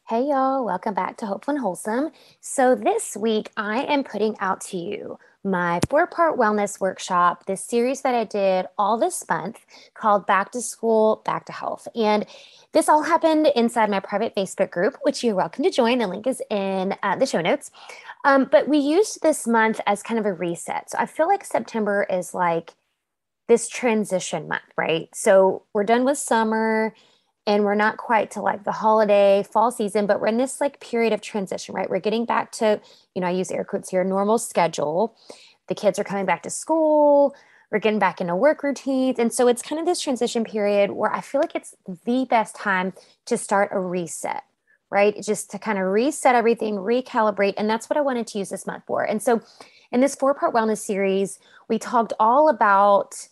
Hey y'all, welcome back to Hopeful and Wholesome. So this week I am putting out to you my four-part wellness workshop, this series that I did all this month called Back to School, Back to Health. And this all happened inside my private Facebook group, which you're welcome to join. The link is in the show notes. But we used this month as kind of a reset. So I feel like September is like this transition month, right? So we're done with summer and we're not quite to like the holiday fall season, but we're in this like period of transition, right? We're getting back to, I use air quotes here, normal schedule. The kids are coming back to school. We're getting back into work routines. And so it's kind of this transition period where I feel like it's the best time to start a reset, right? Just to kind of reset everything, recalibrate. And that's what I wanted to use this month for. And so in this four-part wellness series, we talked all about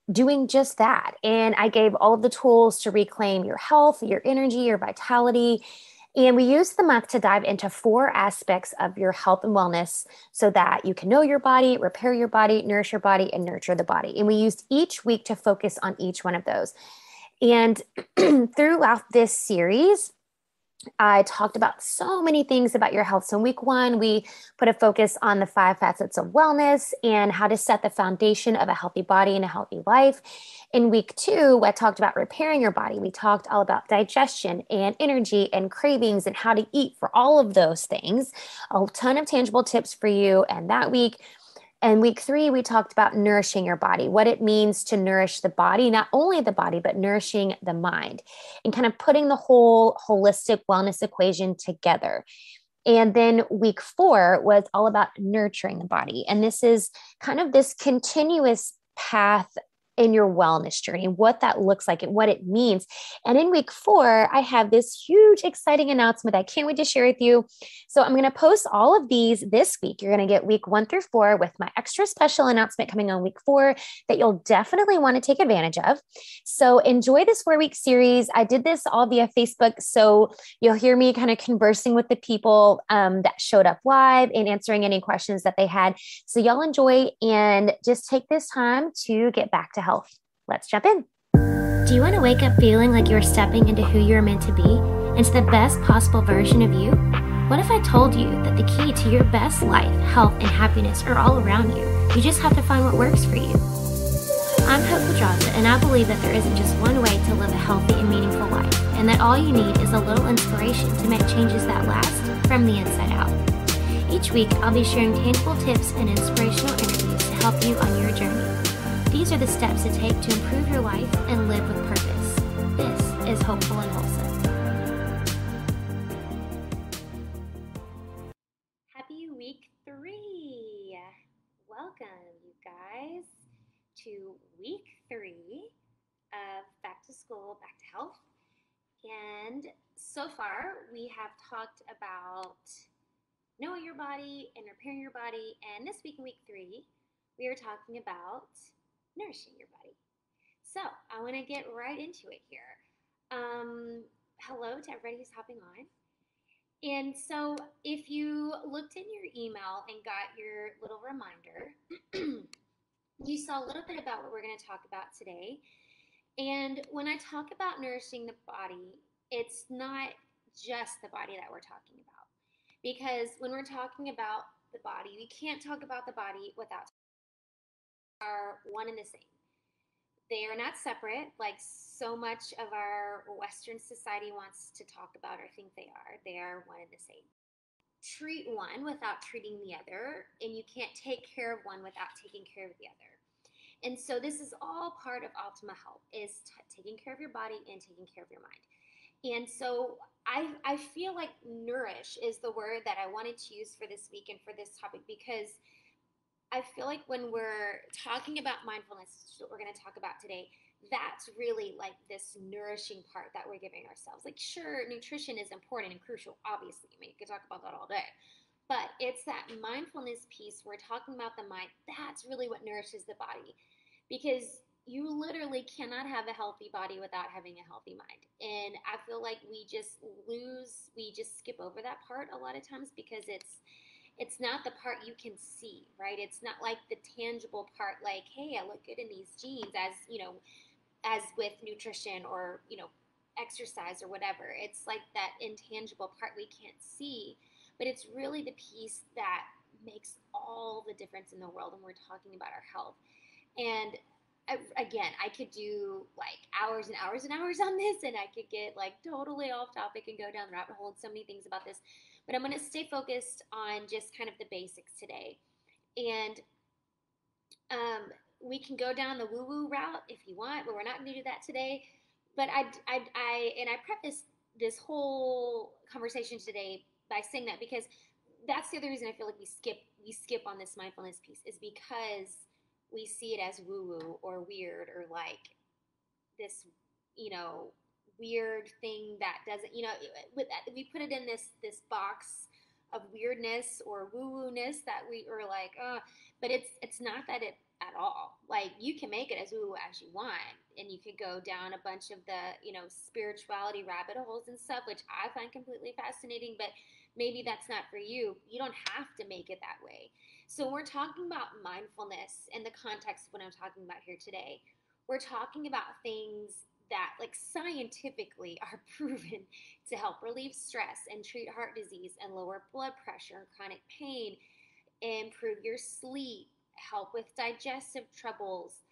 doing just that. And I gave all of the tools to reclaim your health, your energy, your vitality. And we used the month to dive into four aspects of your health and wellness so that you can know your body, repair your body, nourish your body, and nurture the body. And we used each week to focus on each one of those. And throughout this series, I talked about so many things about your health. So, in week one, we put a focus on the five facets of wellness and how to set the foundation of a healthy body and a healthy life. In week two, I talked about repairing your body. We talked all about digestion and energy and cravings and how to eat for all of those things. A ton of tangible tips for you. And that week, and week three, we talked about nourishing your body, what it means to nourish the body, not only the body, but nourishing the mind, and kind of putting the whole holistic wellness equation together. And then week four was all about nurturing the body. And this is kind of this continuous path in your wellness journey, what that looks like and what it means. And in week four, I have this huge, exciting announcement that I can't wait to share with you. So I'm going to post all of these this week. You're going to get week 1 through 4 with my extra special announcement coming on week 4 that you'll definitely want to take advantage of. So enjoy this 4-week series. I did this all via Facebook. So you'll hear me kind of conversing with the people that showed up live and answering any questions that they had. So y'all enjoy and just take this time to get back to health. Let's jump in. Do you want to wake up feeling like you're stepping into who you're meant to be, into the best possible version of you? What if I told you that the key to your best life, health, and happiness are all around you? You just have to find what works for you. I'm Hope Pedraza, and I believe that there isn't just one way to live a healthy and meaningful life, and that all you need is a little inspiration to make changes that last from the inside out. Each week, I'll be sharing tangible tips and inspirational interviews to help you on your journey. These are the steps to take to improve your life and live with purpose. This is Hopeful and Wholesome. Happy week 3. Welcome, you guys, to week 3 of Back to School, Back to Health. And so far, we have talked about knowing your body and repairing your body. And this week in week 3, we are talking about nourishing your body. So I want to get right into it here. Hello to everybody who's hopping on. And so if you looked in your email and got your little reminder, you saw a little bit about what we're going to talk about today. And when I talk about nourishing the body, it's not just the body that we're talking about. Because when we're talking about the body, we can't talk about the body without are one and the same. They are not separate, like so much of our Western society wants to talk about or think they are. They are one and the same. Treat one without treating the other, and you can't take care of one without taking care of the other. And so this is all part of optimal health, is taking care of your body and taking care of your mind. And so I feel like nourish is the word that I wanted to use for this week and for this topic, because I feel like when we're talking about mindfulness, which is what we're going to talk about today, that's really like this nourishing part that we're giving ourselves. Like, sure, nutrition is important and crucial, obviously. I mean, you could talk about that all day. But it's that mindfulness piece, we're talking about the mind, that's really what nourishes the body. Because you literally cannot have a healthy body without having a healthy mind. And I feel like we just skip over that part a lot of times because it's not the part you can see, right? It's not like the tangible part, like, hey, I look good in these jeans, as with nutrition or, exercise or whatever. It's like that intangible part we can't see, but it's really the piece that makes all the difference in the world when we're talking about our health. And again, I could do like hours and hours and hours on this, and I could get like totally off topic and go down the rabbit hole and so many things about this. But I'm going to stay focused on just kind of the basics today. And we can go down the woo woo route if you want, but we're not going to do that today. But I preface this whole conversation today by saying that because that's the other reason I feel like we skip on this mindfulness piece is because we see it as woo woo or weird or like this, you know, weird thing that doesn't, we put it in this box of weirdness or woo woo ness that we are like, but it's not that it at all. Like you can make it as woo woo as you want, and you could go down a bunch of the spirituality rabbit holes and stuff, which I find completely fascinating. But maybe that's not for you. You don't have to make it that way. So when we're talking about mindfulness in the context of what I'm talking about here today, we're talking about things that like scientifically are proven to help relieve stress and treat heart disease and lower blood pressure and chronic pain, improve your sleep, help with digestive troubles,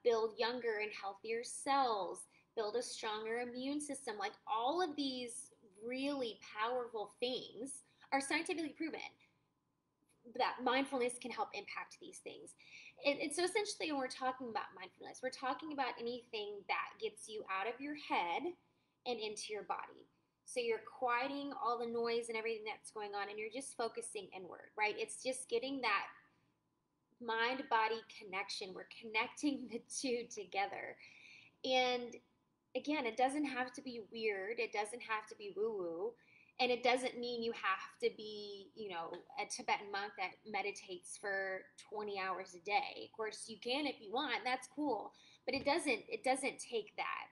build younger and healthier cells, build a stronger immune system. Like all of these really powerful things are scientifically proven that mindfulness can help impact these things. And so essentially, when we're talking about mindfulness, we're talking about anything that gets you out of your head and into your body. So you're quieting all the noise and everything that's going on, and you're just focusing inward, right? It's just getting that mind body connection. We're connecting the two together. And again, it doesn't have to be weird, it doesn't have to be woo woo. And it doesn't mean you have to be, a Tibetan monk that meditates for 20 hours a day. Of course, you can if you want. That's cool. But it doesn't take that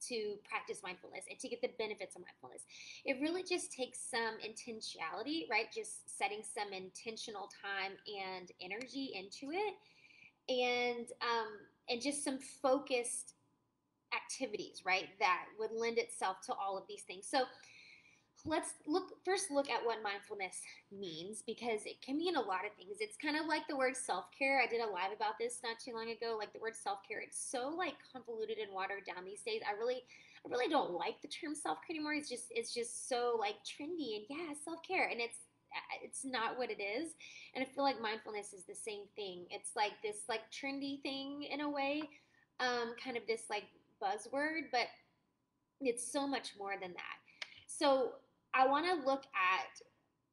to practice mindfulness and to get the benefits of mindfulness. It really just takes some intentionality, right? Just setting some intentional time and energy into it, and just some focused activities, right? That would lend itself to all of these things. So let's look at what mindfulness means, because it can mean a lot of things. It's kind of like the word self-care. I did a live about this not too long ago. Like the word self-care, it's so like convoluted and watered down these days. I really don't like the term self-care anymore. It's just so like trendy, and yeah, self-care, and it's not what it is. And I feel like mindfulness is the same thing. It's like this like trendy thing in a way, kind of this like buzzword, but it's so much more than that. So I want to look at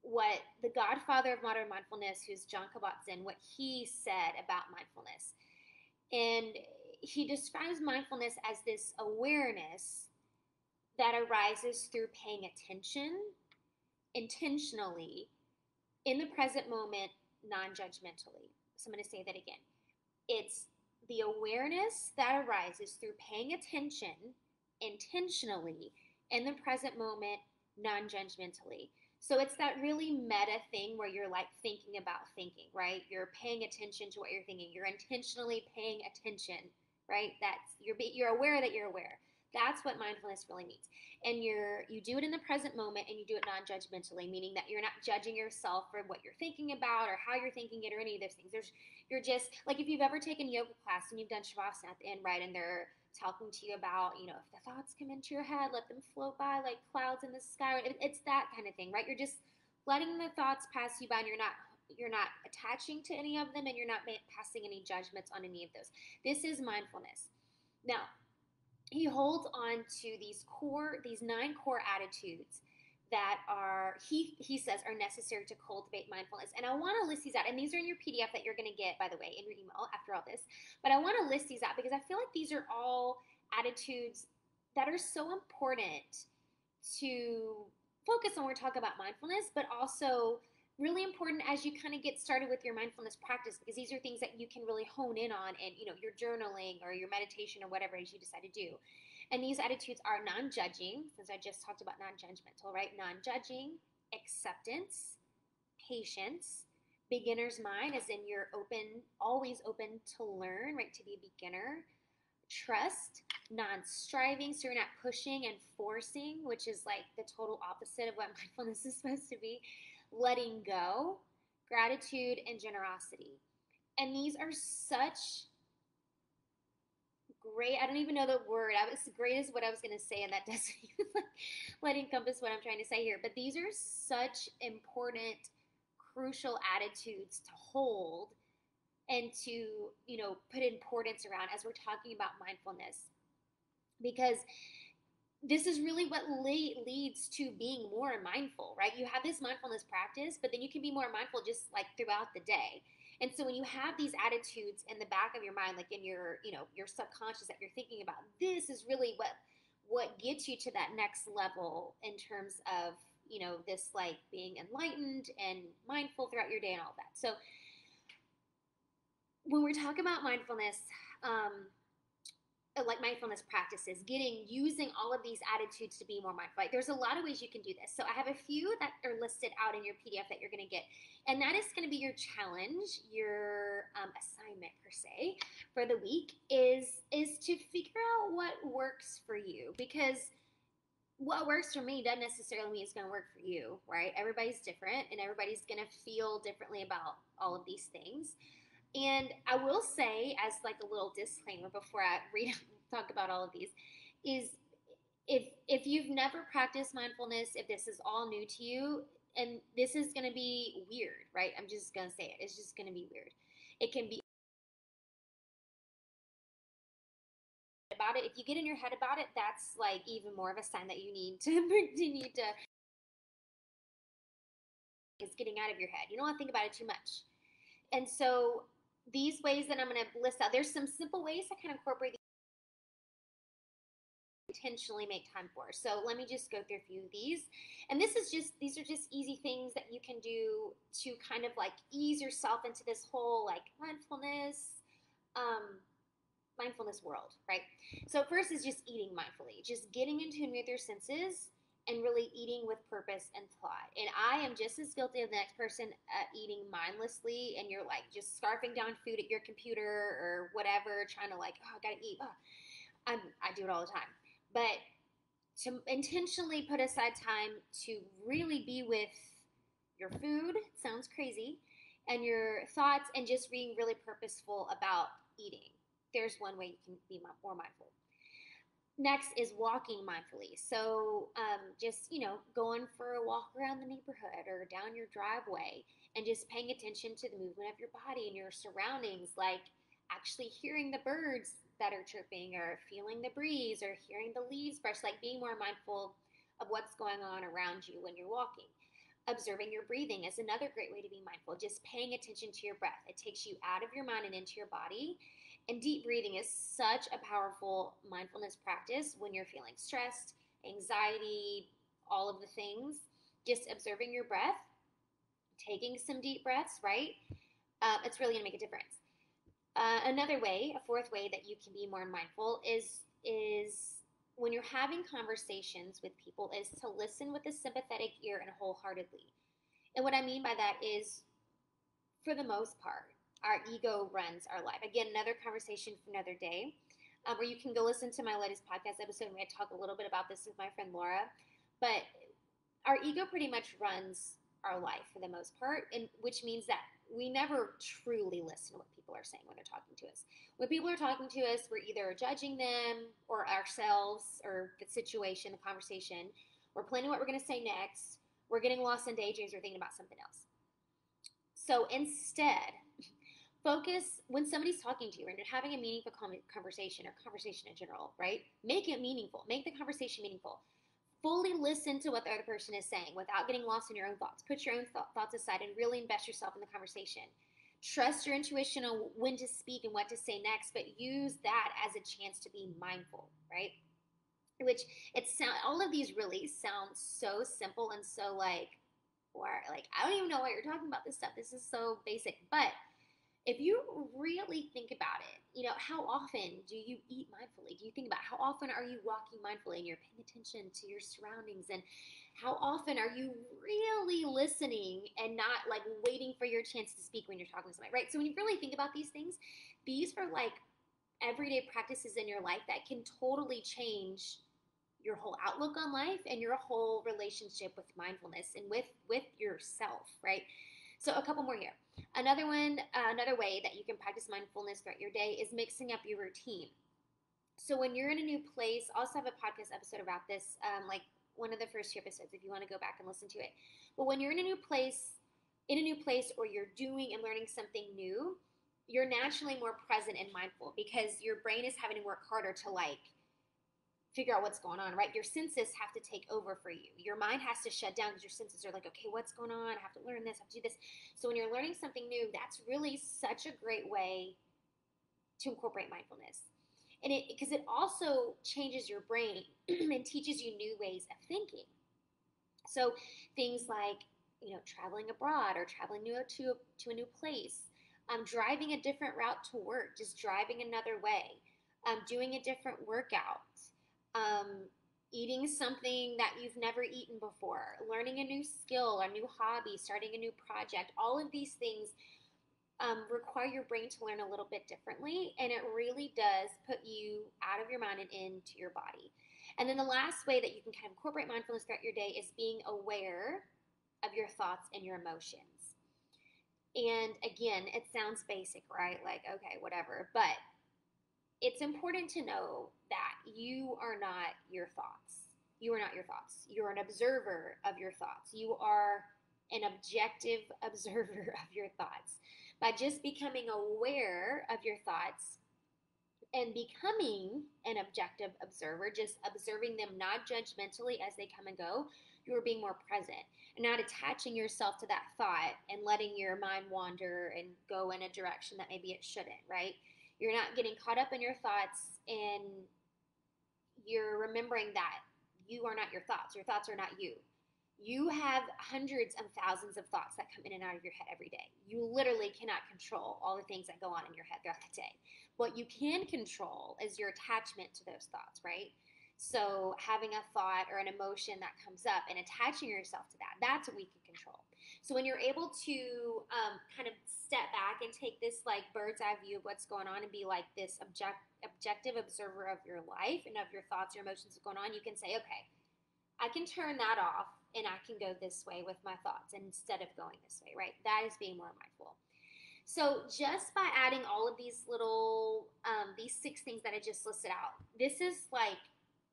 what the godfather of modern mindfulness, who's John Kabat-Zinn, what he said about mindfulness. And he describes mindfulness as this awareness that arises through paying attention intentionally in the present moment, non-judgmentally. So I'm going to say that again. It's the awareness that arises through paying attention intentionally in the present moment, non-judgmentally. So it's that really meta thing where you're like thinking about thinking, right? You're paying attention to what you're thinking. You're intentionally paying attention, right? That's you're aware that you're aware. That's what mindfulness really means. And you do it in the present moment, and you do it non-judgmentally, meaning that you're not judging yourself for what you're thinking about or how you're thinking it or any of those things. You're just like, if you've ever taken yoga class and you've done shavasana at the end, right? And they're talking to you about, if the thoughts come into your head, let them float by like clouds in the sky. It's that kind of thing, right? You're just letting the thoughts pass you by, and you're not attaching to any of them, and you're not passing any judgments on any of those. This is mindfulness. Now, he holds on to these 9 core attitudes that he says are necessary to cultivate mindfulness. And I want to list these out. And these are in your PDF that you're going to get, by the way, in your email after all this. But I want to list these out because I feel like these are all attitudes that are so important to focus on when we're talking about mindfulness, but also really important as you kind of get started with your mindfulness practice, because these are things that you can really hone in on and your journaling or your meditation or whatever it is you decide to do. And these attitudes are non-judging, since I just talked about non-judgmental, right? Non-judging, acceptance, patience, beginner's mind, as in you're open, always open to learn, right? To be a beginner. trust, non-striving, so you're not pushing and forcing, which is like the total opposite of what mindfulness is supposed to be, letting go, gratitude, and generosity. And these are such great, I don't even know the word. I was great is what I was going to say, and that doesn't even let encompass what I'm trying to say here. But these are such important, crucial attitudes to hold and to, put importance around as we're talking about mindfulness. Because this is really what leads to being more mindful, right? You have this mindfulness practice, but then you can be more mindful just like throughout the day. And so when you have these attitudes in the back of your mind, like in your subconscious that you're thinking about, this is really what gets you to that next level in terms of, this like being enlightened and mindful throughout your day and all of that. So when we talk about mindfulness, like mindfulness practices, using all of these attitudes to be more mindful. Like there's a lot of ways you can do this. So I have a few that are listed out in your PDF that you're going to get, and that is going to be your challenge, your assignment per se for the week is to figure out what works for you, because what works for me doesn't necessarily mean it's going to work for you, right? Everybody's different, and everybody's going to feel differently about all of these things. And I will say, as like a little disclaimer before I talk about all of these, is if you've never practiced mindfulness, if this is all new to you, and this is going to be weird, right? I'm just going to say it. It's just going to be weird. It can be about it. If you get in your head about it, that's like even more of a sign that you need to continue to. It's getting out of your head. You don't want to think about it too much. And so these ways that I'm going to list out, there's some simple ways to kind of incorporate intentionally make time for. So let me just go through a few of these. And these are just easy things that you can do to kind of like ease yourself into this whole like um, mindfulness world, right? So first is just eating mindfully, just getting in tune with your senses and really eating with purpose and thought. And I am just as guilty of the next person eating mindlessly, and you're like just scarfing down food at your computer or whatever, trying to like, oh, I gotta eat. Oh. I do it all the time. But to intentionally put aside time to really be with your food, sounds crazy, and your thoughts, and just being really purposeful about eating. There's one way you can be more mindful. Next is walking mindfully. So just, going for a walk around the neighborhood or down your driveway and just paying attention to the movement of your body and your surroundings, like actually hearing the birds that are chirping or feeling the breeze or hearing the leaves brush, like being more mindful of what's going on around you when you're walking. Observing your breathing is another great way to be mindful, just paying attention to your breath. It takes you out of your mind and into your body. And deep breathing is such a powerful mindfulness practice when you're feeling stressed, anxiety, all of the things. Just observing your breath, taking some deep breaths, right? It's really going to make a difference. A fourth way that you can be more mindful is when you're having conversations with people, is to listen with a sympathetic ear and wholeheartedly. And what I mean by that is, for the most part, our ego runs our life. Again, another conversation for another day, where you can go listen to my latest podcast episode where I talk a little bit about this with my friend Laura. But our ego pretty much runs our life for the most part, and which means that we never truly listen to what people are saying when they're talking to us. When people are talking to us, we're either judging them or ourselves or the situation, the conversation. We're planning what we're going to say next. We're getting lost in daydreams or thinking about something else. So instead, focus when somebody's talking to you and you're having a meaningful conversation or conversation in general, right? Make it meaningful. Make the conversation meaningful. Fully listen to what the other person is saying without getting lost in your own thoughts. Put your own thoughts aside and really invest yourself in the conversation. Trust your intuition on when to speak and what to say next, but use that as a chance to be mindful, right? Which all of these really sound so simple and so like, or like, I don't even know why you're talking about this stuff. This is so basic. But if you really think about it, how often do you eat mindfully? Do you think about how often are you walking mindfully and you're paying attention to your surroundings? And how often are you really listening and not like waiting for your chance to speak when you're talking to somebody, right? So when you really think about these things, these are like everyday practices in your life that can totally change your whole outlook on life and your whole relationship with mindfulness and with yourself, right? So a couple more here. Another one, another way that you can practice mindfulness throughout your day is mixing up your routine. So when you're in a new place, I also have a podcast episode about this, like one of the first few episodes, if you want to go back and listen to it. But when you're in a new place, or you're doing and learning something new, you're naturally more present and mindful because your brain is having to work harder to like figure out what's going on, right? Your senses have to take over for you. Your mind has to shut down because your senses are like, okay, what's going on? I have to learn this, I have to do this. So when you're learning something new, that's really such a great way to incorporate mindfulness. And because it also changes your brain and teaches you new ways of thinking. So things like, traveling abroad or traveling to a new place, driving a different route to work, just driving another way, doing a different workout, um, eating something that you've never eaten before, learning a new skill, a new hobby, starting a new project. All of these things require your brain to learn a little bit differently, and it really does put you out of your mind and into your body. And then the last way that you can kind of incorporate mindfulness throughout your day is being aware of your thoughts and your emotions. And again, it sounds basic, right? Like, okay, whatever. But it's important to know that you are not your thoughts. You are not your thoughts. You're an observer of your thoughts. You are an objective observer of your thoughts. By just becoming aware of your thoughts and becoming an objective observer, just observing them not judgmentally as they come and go, you are being more present and not attaching yourself to that thought and letting your mind wander and go in a direction that maybe it shouldn't, right? You're not getting caught up in your thoughts, and you're remembering that you are not your thoughts. Your thoughts are not you. You have hundreds of thousands of thoughts that come in and out of your head every day. You literally cannot control all the things that go on in your head throughout the day. What you can control is your attachment to those thoughts, right? So having a thought or an emotion that comes up and attaching yourself to that, that's what we can control. So when you're able to kind of step back and take this like bird's eye view of what's going on and be like this objective observer of your life and of your thoughts, your emotions going on, you can say, okay, I can turn that off and I can go this way with my thoughts instead of going this way, right? That is being more mindful. So just by adding all of these little, these 6 things that I just listed out, this is like,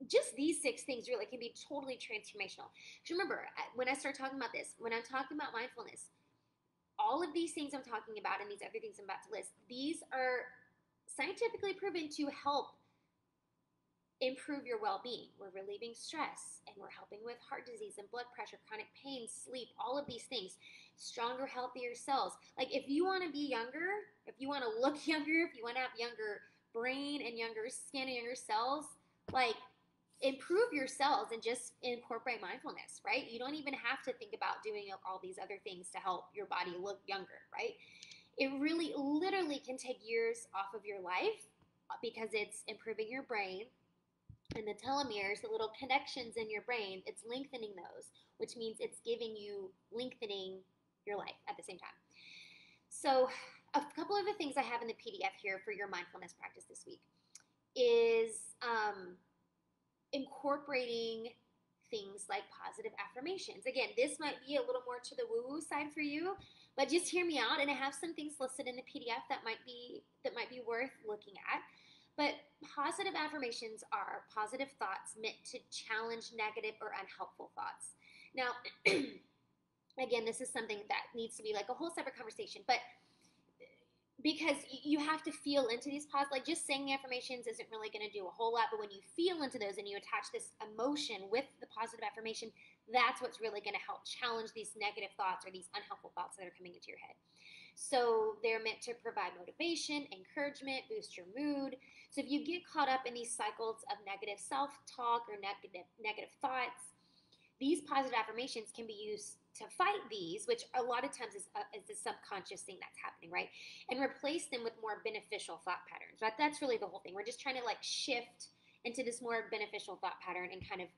just these 6 things really can be totally transformational. Because remember, when I start talking about this, when I'm talking about mindfulness, all of these things I'm talking about and these other things I'm about to list, these are scientifically proven to help improve your well-being. We're relieving stress, and we're helping with heart disease and blood pressure, chronic pain, sleep, all of these things. Stronger, healthier cells. Like if you want to be younger, if you want to look younger, if you want to have younger brain and younger skin and younger cells, like improve your cells and just incorporate mindfulness, right? You don't even have to think about doing all these other things to help your body look younger, right? It really literally can take years off of your life because it's improving your brain. And the telomeres, the little connections in your brain, it's lengthening those, which means it's giving you lengthening your life at the same time. So a couple of the things I have in the PDF here for your mindfulness practice this week is incorporating things like positive affirmations. Again, this might be a little more to the woo-woo side for you, but just hear me out. And I have some things listed in the PDF that might be worth looking at. But positive affirmations are positive thoughts meant to challenge negative or unhelpful thoughts. Now, again, this is something that needs to be like a whole separate conversation, but because you have to feel into these positive, like just saying affirmations isn't really going to do a whole lot, but when you feel into those and you attach this emotion with the positive affirmation, that's what's really going to help challenge these negative thoughts or these unhelpful thoughts that are coming into your head. So they're meant to provide motivation, encouragement, boost your mood. So if you get caught up in these cycles of negative self-talk or negative thoughts, these positive affirmations can be used to fight these, which a lot of times is a subconscious thing that's happening, right? And replace them with more beneficial thought patterns. Right? That's really the whole thing. We're just trying to like shift into this more beneficial thought pattern and kind of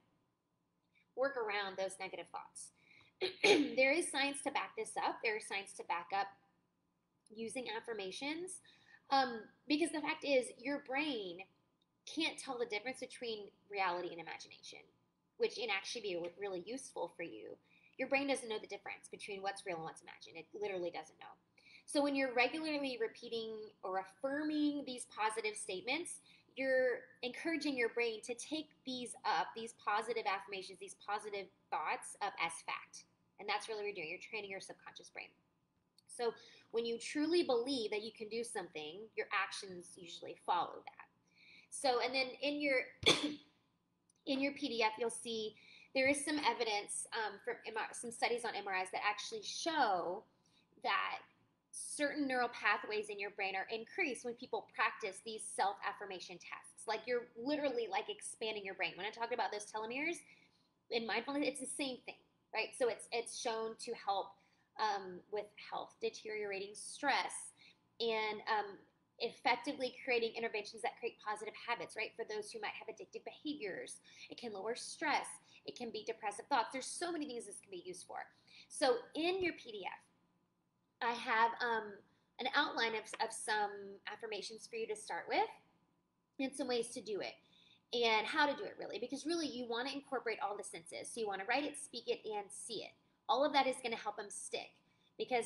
work around those negative thoughts. There is science to back this up. There is science to back up using affirmations. Because the fact is, your brain can't tell the difference between reality and imagination, which can actually be really useful for you. Your brain doesn't know the difference between what's real and what's imagined. It literally doesn't know. So when you're regularly repeating or affirming these positive statements, you're encouraging your brain to take these up, these positive affirmations, these positive thoughts up as fact. And that's really what you're doing. You're training your subconscious brain. So when you truly believe that you can do something, your actions usually follow that. So, and then in your PDF, you'll see there is some evidence from some studies on MRIs that actually show that certain neural pathways in your brain are increased when people practice these self-affirmation tasks. Like you're literally like expanding your brain. When I talked about those telomeres in mindfulness, it's the same thing, right? So it's shown to help with health deteriorating stress and effectively creating interventions that create positive habits, right? For those who might have addictive behaviors, it can lower stress, it can be depressive thoughts. There's so many things this can be used for. So in your PDF, I have an outline of some affirmations for you to start with and some ways to do it and how to do it really, because really you want to incorporate all the senses. So you want to write it, speak it, and see it. All of that is going to help them stick because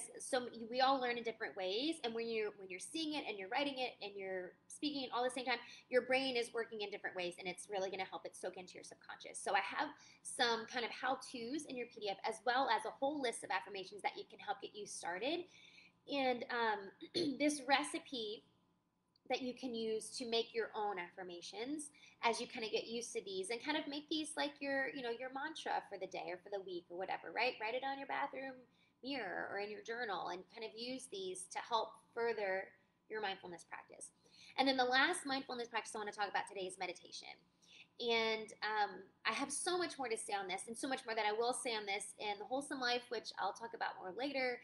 we all learn in different ways, and when you're seeing it and you're writing it and you're speaking it all at the same time, your brain is working in different ways, and it's really going to help it soak into your subconscious. So I have some kind of how-tos in your PDF as well as a whole list of affirmations that you can help get you started. And this recipe that you can use to make your own affirmations as you kind of get used to these and kind of make these like your mantra for the day or for the week or whatever, right? Write it on your bathroom mirror or in your journal and kind of use these to help further your mindfulness practice. And then the last mindfulness practice I want to talk about today is meditation. And I have so much more to say on this and so much more that I will say on this in the Wholesome Life, which I'll talk about more later.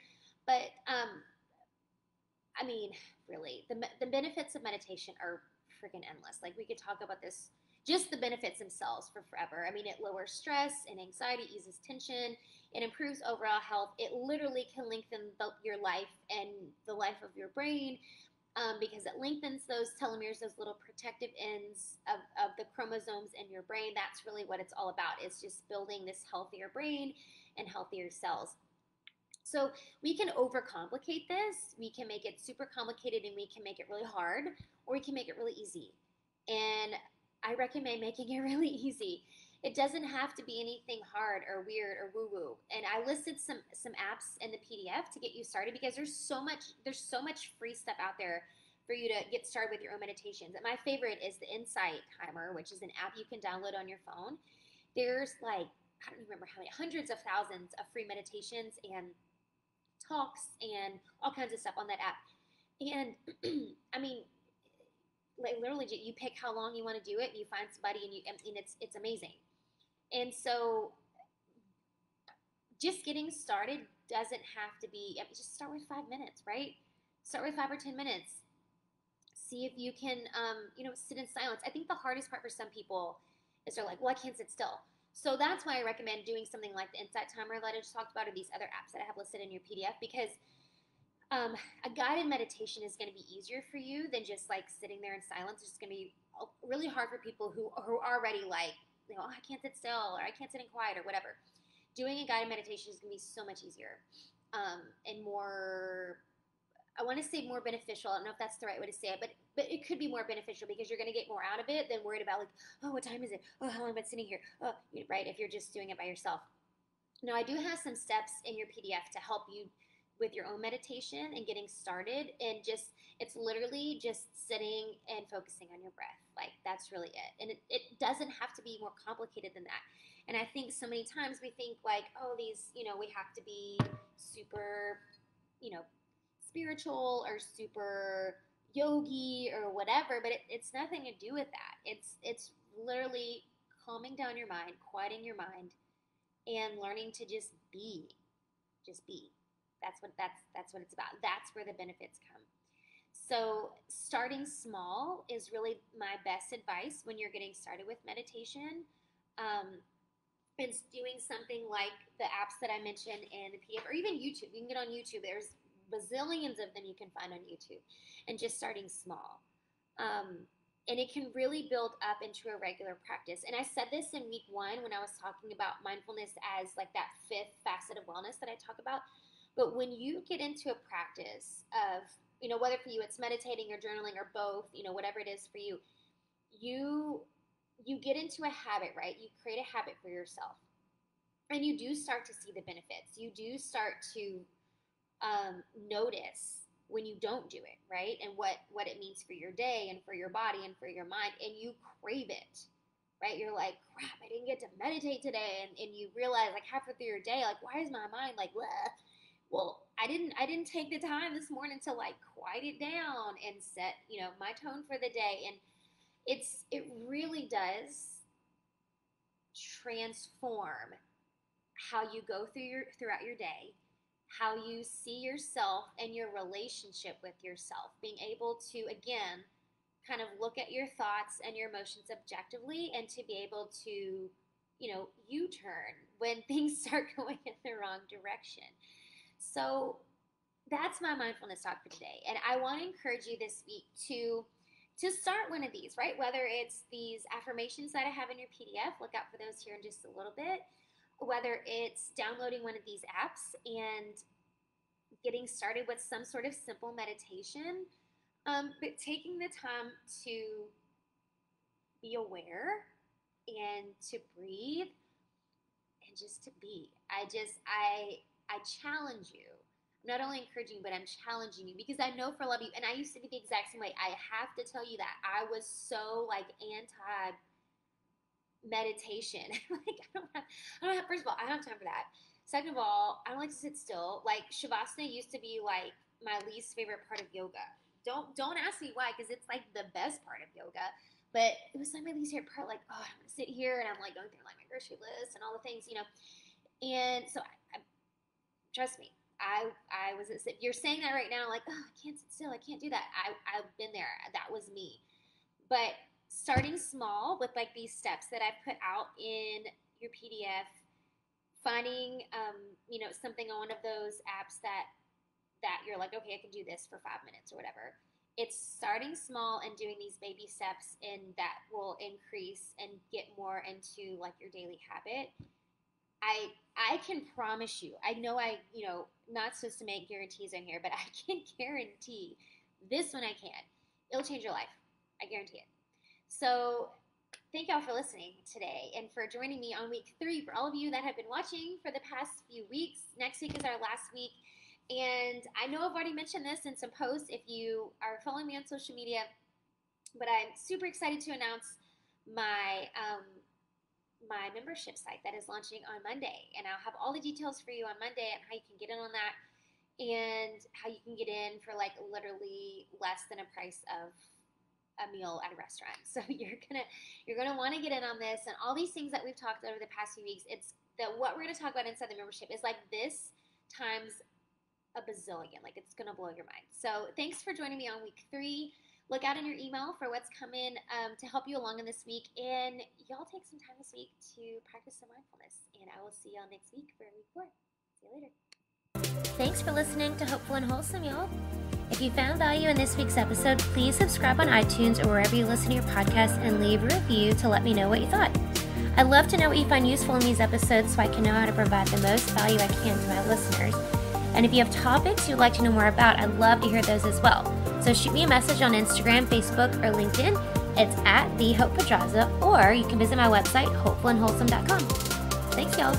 But I mean, really, the benefits of meditation are freaking endless. Like we could talk about this, just the benefits themselves for forever. I mean, it lowers stress and anxiety, eases tension, it improves overall health. It literally can lengthen your life and the life of your brain because it lengthens those telomeres, those little protective ends of the chromosomes in your brain. That's really what it's all about. It's just building this healthier brain and healthier cells. So we can overcomplicate this. We can make it super complicated and we can make it really hard, or we can make it really easy. And I recommend making it really easy. It doesn't have to be anything hard or weird or woo-woo. And I listed some apps in the PDF to get you started because there's so much free stuff out there for you to get started with your own meditations. And my favorite is the Insight Timer, which is an app you can download on your phone. There's like, I don't even remember how many, hundreds of thousands of free meditations and talks and all kinds of stuff on that app. And I mean, like literally, you pick how long you want to do it, and you find somebody, and it's amazing. And so, just getting started doesn't have to be. I mean, just start with 5 minutes, right? Start with 5 or 10 minutes. See if you can, sit in silence. I think the hardest part for some people is they're like, well, I can't sit still. So that's why I recommend doing something like the Insight Timer that I just talked about, or these other apps that I have listed in your PDF, because a guided meditation is going to be easier for you than just like sitting there in silence. It's going to be really hard for people who are already like, oh, I can't sit still, or I can't sit in quiet, or whatever. Doing a guided meditation is going to be so much easier and more. I want to say more beneficial. I don't know if that's the right way to say it, but it could be more beneficial because you're going to get more out of it than worried about like, oh, what time is it? Oh, how long am I sitting here? Oh, right. If you're just doing it by yourself. Now, I do have some steps in your PDF to help you with your own meditation and getting started. And it's literally just sitting and focusing on your breath. Like that's really it. And it doesn't have to be more complicated than that. And I think so many times we think like, oh, these, we have to be super, spiritual or super yogi or whatever, but it's nothing to do with that. It's literally calming down your mind, quieting your mind, and learning to just be. Just be. That's what it's about. That's where the benefits come. So starting small is really my best advice when you're getting started with meditation. It's doing something like the apps that I mentioned in the PDF, or even YouTube. You can get on YouTube. There's bazillions of them you can find on YouTube, and just starting small. And it can really build up into a regular practice. And I said this in week 1 when I was talking about mindfulness as like that 5th facet of wellness that I talk about. But when you get into a practice of, whether for you it's meditating or journaling or both, whatever it is for you, you get into a habit, right? You create a habit for yourself. And you do start to see the benefits. You do start to notice when you don't do it, right? And what it means for your day and for your body and for your mind, and you crave it, right? You're like, crap, I didn't get to meditate today. And you realize like halfway through your day, like, why is my mind like, bleh? Well, I didn't take the time this morning to like quiet it down and set, my tone for the day. And it really does transform how you go throughout your day, how you see yourself and your relationship with yourself, being able to, again, kind of look at your thoughts and your emotions objectively, and to be able to, U-turn when things start going in the wrong direction. So that's my mindfulness talk for today. And I want to encourage you this week to start one of these, right? Whether it's these affirmations that I have in your PDF, look out for those here in just a little bit. Whether it's downloading one of these apps and getting started with some sort of simple meditation, but taking the time to be aware and to breathe and just to be. I challenge you. I'm not only encouraging you, but I'm challenging you, because I know for a lot of you, and I used to be the exact same way. I have to tell you that I was so like anti meditation. Like I don't have, first of all, I don't have time for that. Second of all, I don't like to sit still. Like Shavasana used to be like my least favorite part of yoga. Don't ask me why, because it's like the best part of yoga. But it was like my least favorite part. Like, oh, I'm gonna sit here and I'm like going through like my grocery list and all the things, And so I trust me, I was. If you're saying that right now, like, oh, I can't sit still, I can't do that. I've been there. That was me. But starting small with like these steps that I've put out in your PDF, finding something on one of those apps that you're like, okay, I can do this for 5 minutes or whatever. It's starting small and doing these baby steps, and that will increase and get more into like your daily habit. I can promise you, I know not supposed to make guarantees in here, but I can guarantee this one I can. It'll change your life. I guarantee it. So thank y'all for listening today and for joining me on week 3. For all of you that have been watching for the past few weeks, next week is our last week. And I know I've already mentioned this in some posts if you are following me on social media, but I'm super excited to announce my my membership site that is launching on Monday. And I'll have all the details for you on Monday and how you can get in on that, and how you can get in for like literally less than a price of a meal at a restaurant. So you're gonna want to get in on this, and all these things that we've talked over the past few weeks. It's that what we're gonna talk about inside the membership is like this times a bazillion. Like it's gonna blow your mind. So thanks for joining me on week 3. Look out in your email for what's coming to help you along in this week. And y'all take some time this week to practice some mindfulness. And I will see y'all next week for week 4. See you later. Thanks for listening to Hopeful and Wholesome, y'all. If you found value in this week's episode, please subscribe on iTunes or wherever you listen to your podcast, and leave a review to let me know what you thought. I'd love to know what you find useful in these episodes so I can know how to provide the most value I can to my listeners. And if you have topics you'd like to know more about, I'd love to hear those as well. So shoot me a message on Instagram, Facebook, or LinkedIn. It's @TheHopePedraza, or you can visit my website, hopefulandwholesome.com. Thanks, y'all.